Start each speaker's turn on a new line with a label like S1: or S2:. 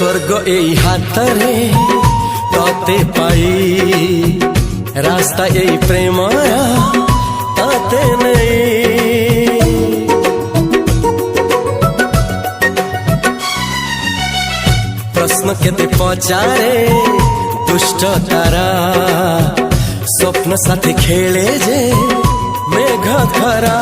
S1: स्वर्ग एई हातरे तते पाई रास्ता एई प्रेमया तते नहीं। प्रश्न केते पचारे दुष्ट तारा स्वप्न साथी खेले जे मेघ खरा।